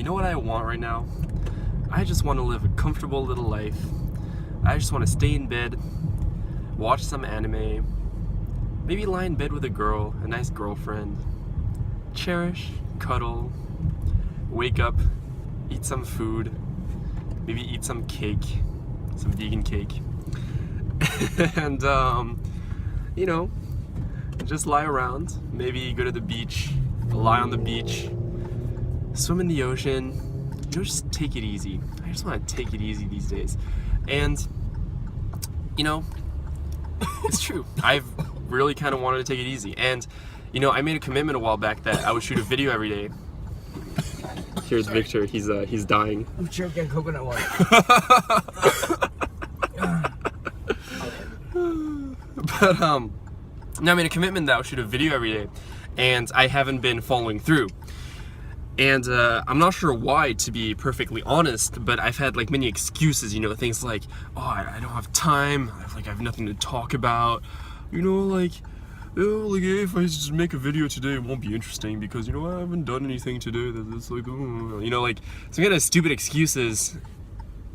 You know what I want right now? I just want to live a comfortable little life. I just want to stay in bed, watch some anime, maybe lie in bed with a girl, a nice girlfriend, cherish, cuddle, wake up, eat some food, maybe eat some cake, some vegan cake, and you know, just lie around, maybe go to the beach, lie on the beach, swim in the ocean, you know, just take it easy. I just want to take it easy these days. And, you know, it's true. I've really kind of wanted to take it easy. And, you know, I made a commitment a while back that I would shoot a video every day. Here's Victor. He's dying. I'm choking coconut water. But, now I made a commitment that I would shoot a video every day. And I haven't been following through. And I'm not sure why, to be perfectly honest, but I've had like many excuses, you know, things like, oh, I don't have time, I have nothing to talk about, you know, like, if I just make a video today, it won't be interesting because, you know, I haven't done anything today that's like, you know, like, some kind of stupid excuses.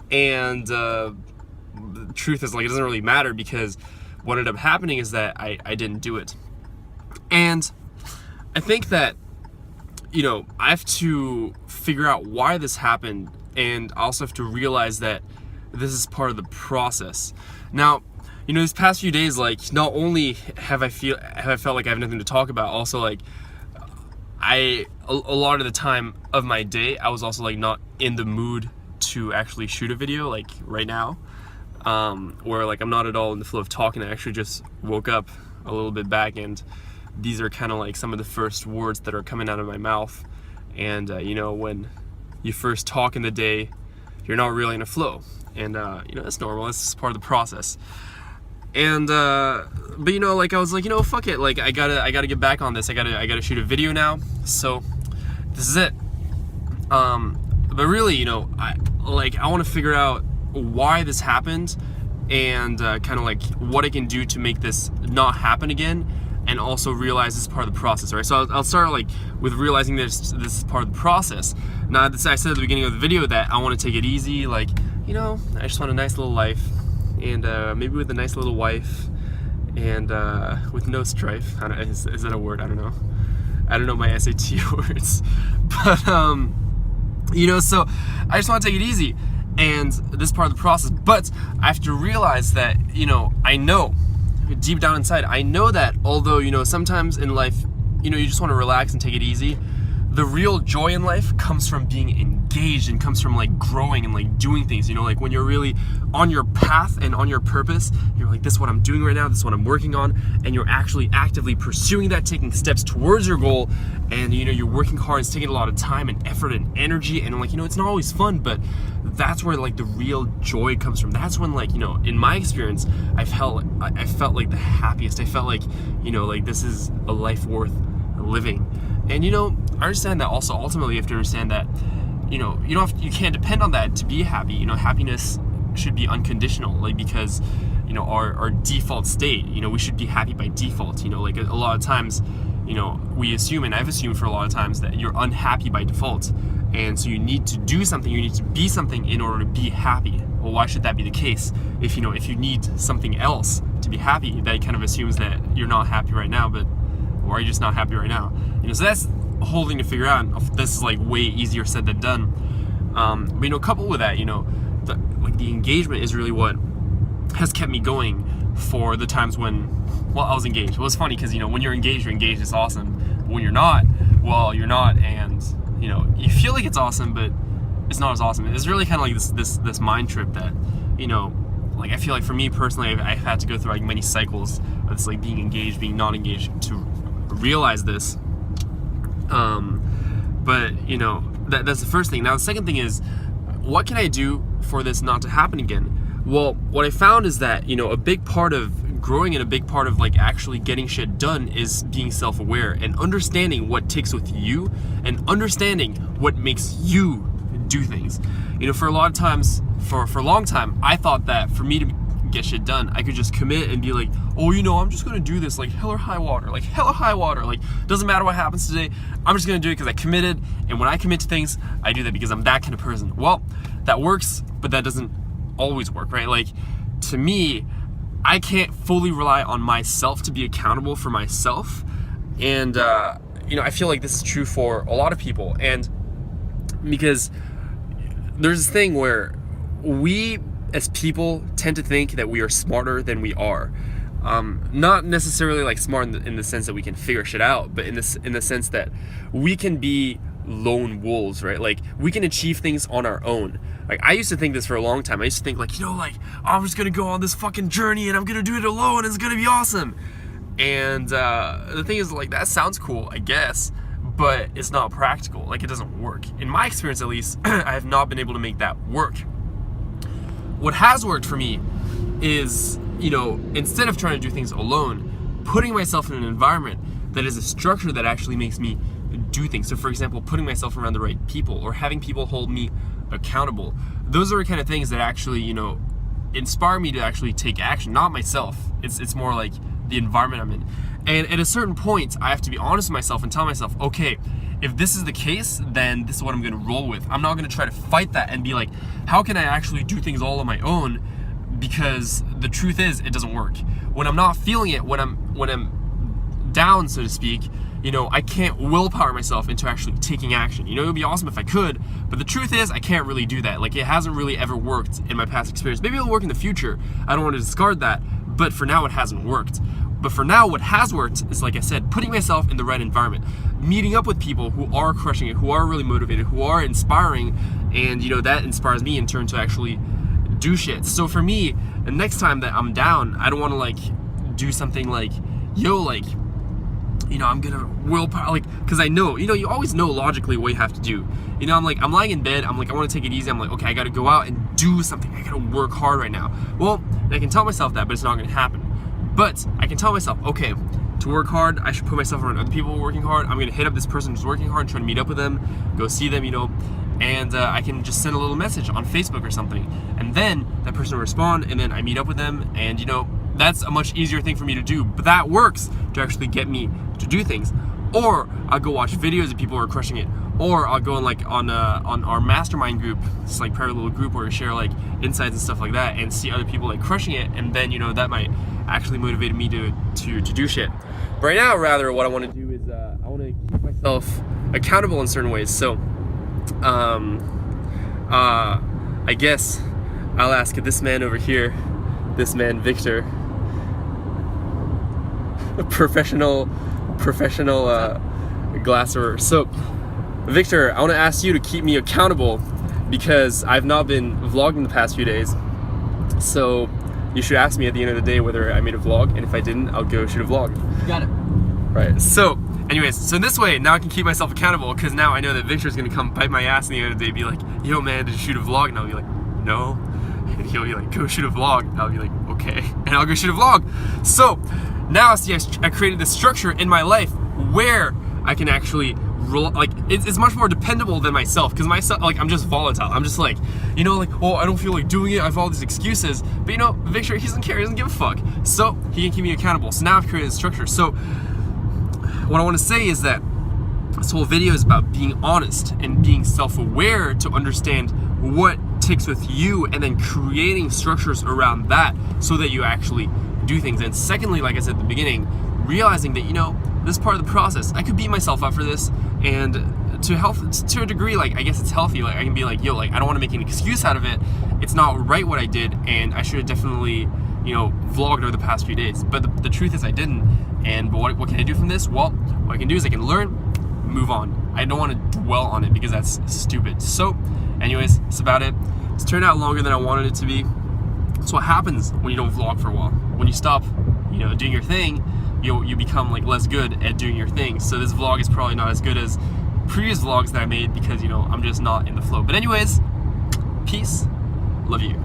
And the truth is, like, it doesn't really matter because what ended up happening is that I didn't do it. And I think that, you know, I have to figure out why this happened, and I also have to realize that this is part of the process. Now, you know, these past few days, like, not only have I felt like I have nothing to talk about, also like a lot of the time of my day, I was also like not in the mood to actually shoot a video, like right now, where like I'm not at all in the flow of talking. I actually just woke up a little bit back, and these are kind of like some of the first words that are coming out of my mouth. And you know, when you first talk in the day, you're not really in a flow, and you know, that's normal. That's part of the process. And but you know, like I was like, you know, fuck it, like I gotta get back on this. I gotta shoot a video now, so this is it. But really, you know, I want to figure out why this happened, and kind of like what I can do to make this not happen again, and also realize this is part of the process, right? So I'll start like with realizing this is part of the process. Now, I said at the beginning of the video that I want to take it easy, like, you know, I just want a nice little life, and maybe with a nice little wife, and with no strife. I don't, is that a word? I don't know. I don't know my SAT words, but you know, so I just want to take it easy, and this is part of the process. But I have to realize that, you know, I know deep down inside, I know that although, you know, sometimes in life, you know, you just want to relax and take it easy, the real joy in life comes from being engaged and comes from like growing and like doing things, you know, like when you're really on your path and on your purpose, you're like, this is what I'm doing right now, this is what I'm working on, and you're actually actively pursuing that, taking steps towards your goal, and you know, you're working hard, it's taking a lot of time and effort and energy, and like, you know, it's not always fun, but that's where like the real joy comes from. That's when, like, you know, in my experience, I felt like the happiest. I felt like, you know, like this is a life worth living. And you know, I understand that also ultimately you have to understand that, you know, you can't depend on that to be happy. You know, happiness should be unconditional, like, because, you know, our default state, you know, we should be happy by default. You know, like a lot of times, you know, we assume, and I've assumed for a lot of times, that you're unhappy by default, and so you need to do something, you need to be something in order to be happy. Well, why should that be the case? If, you know, if you need something else to be happy, that kind of assumes that you're not happy right now, but, or are you just not happy right now? You know, so that's a whole thing to figure out. This is like way easier said than done. But you know, coupled with that, you know, the engagement is really what has kept me going for the times when, well, I was engaged. Well, it's funny because, you know, when you're engaged, it's awesome. When you're not, well, you're not, and you know, you feel like it's awesome, but it's not as awesome. It's really kind of like this mind trip that, you know, like I feel like for me personally, I've had to go through like many cycles of this, like being engaged, being not engaged, to realize this. But you know, that's the first thing. Now the second thing is, what can I do for this not to happen again? Well, what I found is that, you know, a big part of growing and a big part of like actually getting shit done is being self-aware and understanding what ticks with you and understanding what makes you do things. You know, for a lot of times, for a long time, I thought that for me to get shit done. I could just commit and be like, oh, you know, I'm just gonna do this like hell or high water, like doesn't matter what happens today, I'm just gonna do it because I committed. And when I commit to things, I do that because I'm that kind of person. Well, that works, but that doesn't always work, right? Like, to me, I can't fully rely on myself to be accountable for myself. And you know, I feel like this is true for a lot of people. And because there's this thing where we as people tend to think that we are smarter than we are. Not necessarily like smart in the sense that we can figure shit out, but in the sense that we can be lone wolves, right? Like, we can achieve things on our own. Like, I used to think this for a long time. I used to think like, you know, like, I'm just gonna go on this fucking journey and I'm gonna do it alone and it's gonna be awesome. And the thing is, like, that sounds cool, I guess, but it's not practical. Like, it doesn't work. In my experience, at least, I have not been able to make that work. What has worked for me is, you know, instead of trying to do things alone, putting myself in an environment that is a structure that actually makes me do things. So, for example, putting myself around the right people or having people hold me accountable. Those are the kind of things that actually, you know, inspire me to actually take action, not myself. It's more like the environment I'm in. And at a certain point, I have to be honest with myself and tell myself, okay, if this is the case, then this is what I'm gonna roll with. I'm not gonna try to fight that and be like, how can I actually do things all on my own? Because the truth is, it doesn't work. When I'm not feeling it, when I'm down, so to speak, you know, I can't willpower myself into actually taking action. You know, it would be awesome if I could, but the truth is, I can't really do that. Like, it hasn't really ever worked in my past experience. Maybe it'll work in the future. I don't want to discard that, but for now, it hasn't worked. But for now, what has worked is, like I said, putting myself in the right environment, meeting up with people who are crushing it, who are really motivated, who are inspiring, and, you know, that inspires me in turn to actually do shit. So for me, the next time that I'm down, I don't want to, like, do something like, yo, like, you know, I'm gonna willpower, like, because I know, you know, you always know logically what you have to do. You know, I'm lying in bed, I'm like, I want to take it easy, I'm like, okay, I gotta go out and do something, I gotta work hard right now. Well, I can tell myself that, but it's not gonna happen. But I can tell myself, okay, to work hard, I should put myself around other people working hard. I'm gonna hit up this person who's working hard and try to meet up with them, go see them, you know, and I can just send a little message on Facebook or something, and then that person will respond, and then I meet up with them, and, you know, that's a much easier thing for me to do, but that works to actually get me to do things. Or I'll go watch videos of people who are crushing it, or I'll go on our mastermind group. It's like private little group where we share like insights and stuff like that, and see other people like crushing it, and then, you know, that might actually motivate me to do shit. But right now, rather, what I want to do is I want to keep myself accountable in certain ways. So I guess I'll ask this man over here, this man Victor, a professional glasser. So Victor, I want to ask you to keep me accountable because I've not been vlogging the past few days. So you should ask me at the end of the day whether I made a vlog, and if I didn't, I'll go shoot a vlog. Got it. Right. So anyways, so in this way, now I can keep myself accountable because now I know that Victor's gonna come bite my ass at the end of the day and be like, yo man, did you shoot a vlog? And I'll be like, no. And he'll be like, go shoot a vlog. And I'll be like, okay. And I'll go shoot a vlog. So now, see, I created this structure in my life where I can actually, like, it's much more dependable than myself, because myself, like, I'm just volatile. I'm just like, you know, like, oh, I don't feel like doing it. I have all these excuses. But, you know, Victor, he doesn't care. He doesn't give a fuck. So he can keep me accountable. So now I've created this structure. So what I want to say is that this whole video is about being honest and being self-aware to understand what ticks with you, and then creating structures around that so that you actually do things. And secondly, like I said at the beginning, realizing that, you know, this is part of the process. I could beat myself up for this, and to a degree, like, I guess it's healthy. Like, I can be like, yo, like, I don't want to make an excuse out of it. It's not right what I did, and I should have definitely, you know, vlogged over the past few days. But the truth is I didn't. And but what can I do from this? Well, what I can do is I can learn, move on. I don't want to dwell on it because that's stupid. So anyways, that's about it. It's turned out longer than I wanted it to be. That's what happens when you don't vlog for a while. When you stop, you know, doing your thing, you become like less good at doing your thing. So this vlog is probably not as good as previous vlogs that I made because, you know, I'm just not in the flow. But anyways, peace, love you.